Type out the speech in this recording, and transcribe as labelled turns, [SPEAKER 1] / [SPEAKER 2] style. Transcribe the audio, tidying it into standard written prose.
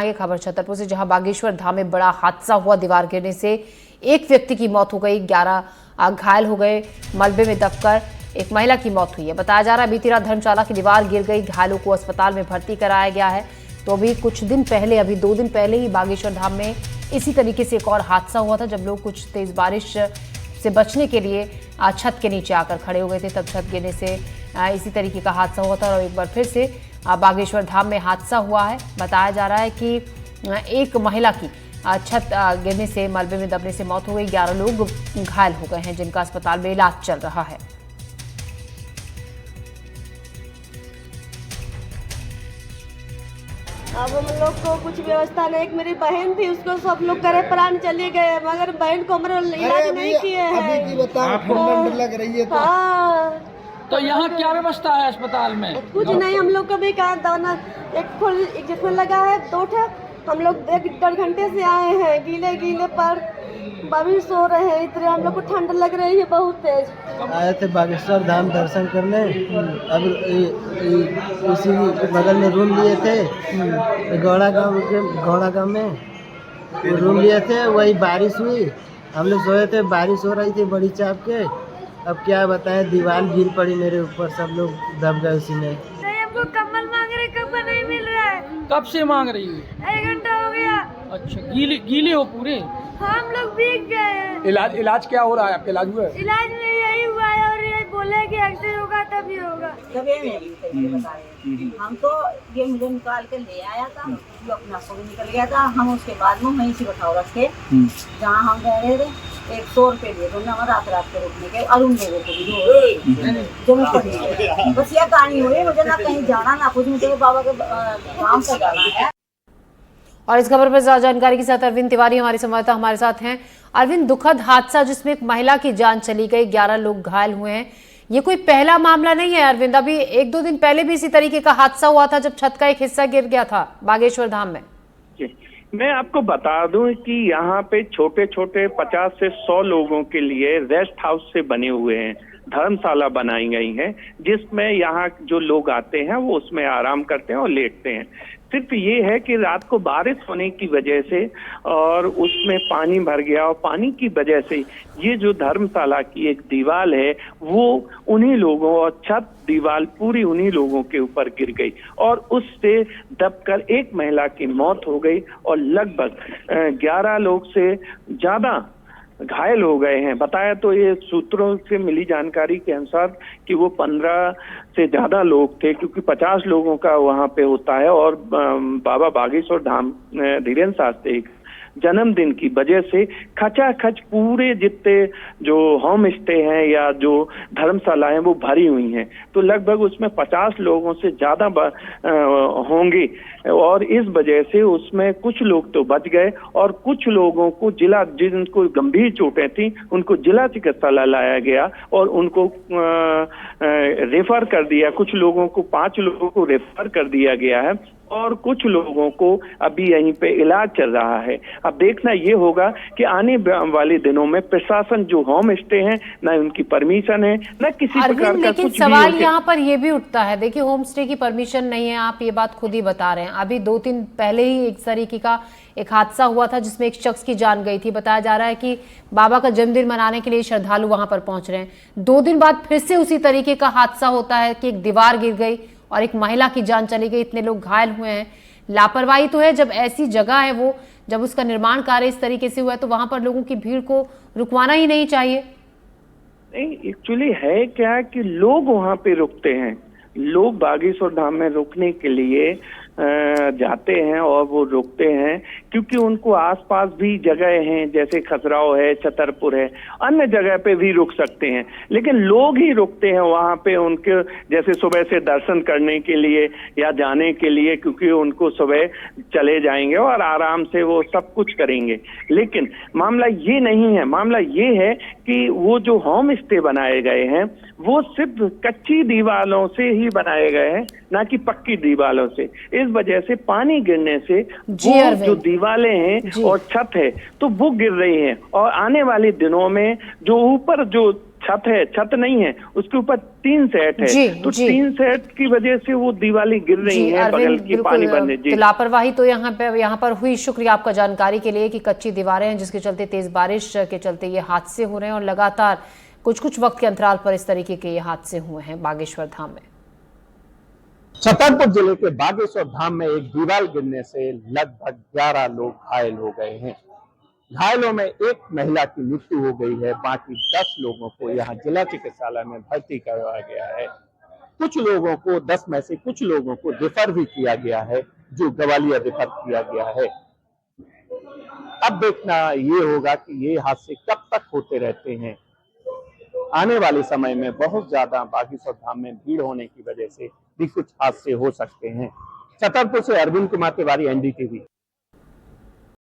[SPEAKER 1] ये खबर छतरपुर से, जहां बागेश्वर धाम में बड़ा हादसा हुआ। दीवार गिरने से एक व्यक्ति की मौत हो गई, 11 घायल हो गए। मलबे में दबकर एक महिला की मौत हुई है। बताया जा रहा है बीती रात धर्मशाला की दीवार गिर गई, घायलों को अस्पताल में भर्ती कराया गया है। तो अभी 2 दिन पहले ही बागेश्वर धाम में इसी तरीके से एक और हादसा हुआ था, जब लोग कुछ तेज बारिश से बचने के लिए छत के नीचे आकर खड़े हो गए थे, तब छत गिरने से इसी तरीके का हादसा हुआ था। और एक बार फिर से बागेश्वर धाम में हादसा हुआ है। बताया जा रहा है कि एक महिला की छत गिरने से, मलबे में दबने से मौत हो गई। 11 लोग घायल हो गए हैं, जिनका अस्पताल में इलाज चल रहा है।
[SPEAKER 2] अब हम लोग को कुछ व्यवस्था नहीं। एक मेरी बहन थी, उसको सब लोग करे प्राण चले गए, मगर बहन को हमारे इलाज नहीं किए हैं।
[SPEAKER 3] आपको डर लग रही है
[SPEAKER 2] तो
[SPEAKER 4] यहाँ क्या व्यवस्था है अस्पताल में?
[SPEAKER 2] कुछ नहीं, हम लोग को भी कहा दाना एक जिसमें लगा है 2 ठे। हम लोग 1-1.5 घंटे से आए हैं, गीले गीले पर बाबी सो रहे हैं। इतने हम लोग को ठंड लग रही है बहुत तेज।
[SPEAKER 3] आए थे बागेश्वर धाम दर्शन करने। अब इसी बगल में रूम लिए थे, गौड़ा गांव में रूम लिए थे। वही बारिश हुई, हम लोग सोए थे, बारिश हो रही थी बड़ी चाप के। अब क्या बताएं, दीवार गिर पड़ी मेरे ऊपर, सब लोग दब गए उसी में।
[SPEAKER 2] हमको कम्बल मांग रहे, कम्बल नहीं मिल रहा है।
[SPEAKER 4] कब से मांग रही है?
[SPEAKER 2] 1 घंटा हो गया।
[SPEAKER 4] अच्छा, गीले हो पूरे?
[SPEAKER 2] हम लोग भीग गए हैं।
[SPEAKER 4] इलाज क्या हो रहा है? आपका इलाज हुआ है?
[SPEAKER 2] इलाज में यही हुआ है, और ये बोले कि एक्सीडेंट होगा तभी होगा।
[SPEAKER 5] हम तो ये मुझे निकाल के ले आया था, जो अपना को भी निकल गया था। हम उसके बाद में वहीं से बैठाओ रखे, जहाँ हम रह रहे थे। 100 रुपये दिए तो रात के रुकने के, और उन लोगों को भी जो मैं पढ़ी। बस यह कहानी हुई, मुझे ना कहीं जाना ना कुछ, मुझे बाबा के काम से जाना है।
[SPEAKER 1] और इस खबर पर ज्यादा जानकारी के साथ अरविंद तिवारी हमारे संवाददाता हमारे साथ हैं। अरविंद, दुखद हादसा जिसमें एक महिला की जान चली गई, 11 लोग घायल हुए हैं, ये कोई पहला मामला नहीं है अरविंद। अभी 1-2 दिन पहले भी इसी तरीके का हादसा हुआ था, जब छत का एक हिस्सा गिर गया था बागेश्वर धाम में।
[SPEAKER 6] मैं आपको बता दूं कि यहाँ पे छोटे छोटे 50 से 100 लोगों के लिए रेस्ट हाउस से बने हुए हैं, धर्मशाला बनाई गई है, जिसमें यहाँ जो लोग आते हैं वो उसमें आराम करते हैं और लेटते हैं। सिर्फ ये है कि रात को बारिश होने की वजह से और उसमें पानी भर गया, और पानी की वजह से ये जो धर्मशाला की एक दीवार है वो उन्हीं लोगों, और छत दीवार पूरी उन्हीं लोगों के ऊपर गिर गई, और उससे दबकर एक महिला की मौत हो गई, और लगभग 11 लोग से ज्यादा घायल हो गए हैं। बताया तो ये सूत्रों से मिली जानकारी के अनुसार कि वो 15 से ज्यादा लोग थे, क्योंकि 50 लोगों का वहां पे होता है। और बाबा बागेश्वर धाम धीरेन्द्र शास्त्री जन्मदिन की वजह से खचाखच पूरे जितने जो होम स्टे हैं या जो धर्मशाला हैं वो भरी हुई हैं। तो लगभग उसमें 50 लोगों से ज्यादा होंगे, और इस वजह से उसमें कुछ लोग तो बच गए, और कुछ लोगों को जिनको गंभीर चोटें थी उनको जिला चिकित्सालय लाया गया और उनको रेफर कर दिया। कुछ लोगों को 5 लोगों को रेफर कर दिया गया है, और कुछ लोगों को अभी यहीं पे इलाज चल रहा है। अब देखना ये होगा कि आने वाले दिनों में प्रशासन जो होम स्टे हैं, ना उनकी परमिशन है, ना किसी प्रकार का
[SPEAKER 1] लेकिन
[SPEAKER 6] कुछ
[SPEAKER 1] सवाल यहाँ पर ये भी उठता है, देखिए होम स्टे की परमिशन नहीं है, आप ये बात खुद ही बता रहे हैं। अभी 2 दिन पहले ही एक तरीके का एक हादसा हुआ था, जिसमें एक शख्स की जान गई थी। बताया जा रहा है कि बाबा का जन्मदिन मनाने के लिए श्रद्धालु वहां पर पहुंच रहे हैं। 2 दिन बाद फिर से उसी तरीके का हादसा होता है कि एक दीवार गिर गई और एक महिला की जान चली गई, इतने लोग घायल हुए हैं। लापरवाही तो है, जब ऐसी जगह है वो, जब उसका निर्माण कार्य इस तरीके से हुआ है, तो वहां पर लोगों की भीड़ को रुकवाना ही नहीं चाहिए।
[SPEAKER 6] नहीं, एक्चुअली है क्या कि लोग वहां पे रुकते हैं, लोग बागेश्वर धाम में रुकने के लिए जाते हैं और वो रुकते हैं, क्योंकि उनको आसपास भी जगह हैं, जैसे खसराव है, छतरपुर है, अन्य जगह पे भी रुक सकते हैं। लेकिन लोग ही रुकते हैं वहां पे उनके, जैसे सुबह से दर्शन करने के लिए या जाने के लिए, क्योंकि उनको सुबह चले जाएंगे और आराम से वो सब कुछ करेंगे। लेकिन मामला ये नहीं है, मामला ये है कि वो जो होम स्टे बनाए गए हैं वो सिर्फ कच्ची दीवारों से ही बनाए गए हैं, ना कि पक्की दीवारों से। इस वजह से पानी गिरने से
[SPEAKER 1] जी,
[SPEAKER 6] वो
[SPEAKER 1] अरविंद।
[SPEAKER 6] जो दीवारें हैं
[SPEAKER 1] जी।
[SPEAKER 6] और छत है तो वो गिर रही हैं, और आने वाले दिनों में जो ऊपर जो छत है, छत नहीं है, उसके ऊपर टीन सेट
[SPEAKER 1] जी,
[SPEAKER 6] है, तो
[SPEAKER 1] जी।
[SPEAKER 6] टीन सेट की वजह से वो दीवारें गिर रही
[SPEAKER 1] जी
[SPEAKER 6] हैं बगल
[SPEAKER 1] अरविंद,
[SPEAKER 6] की पानी
[SPEAKER 1] बिल्कुल
[SPEAKER 6] भरने। जी
[SPEAKER 1] तो लापरवाही तो यहाँ पर हुई। शुक्रिया आपका जानकारी के लिए कि कच्ची दीवारें हैं जिसके चलते तेज बारिश के चलते ये हादसे हो रहे हैं और लगातार कुछ वक्त के अंतराल पर इस तरीके के ये हादसे हुए हैं बागेश्वर धाम में।
[SPEAKER 7] छतरपुर जिले के बागेश्वर धाम में एक दीवार गिरने से लगभग 11 लोग घायल हो गए हैं। घायलों में एक महिला की मृत्यु हो गई है, बाकी 10 लोगों को यहाँ जिला चिकित्सालय में भर्ती करवाया गया है। कुछ लोगों को 10 में से कुछ लोगों को रेफर भी किया गया है, जो ग्वालियर रेफर किया गया है। अब देखना ये होगा कि ये हादसे कब तक होते रहते हैं। आने वाले समय में बहुत ज्यादा बागेश्वर धाम में भीड़ होने की वजह से भी कुछ हादसे हो सकते हैं। छतरपुर से अरविंद कुमार तिवारी, NDTV।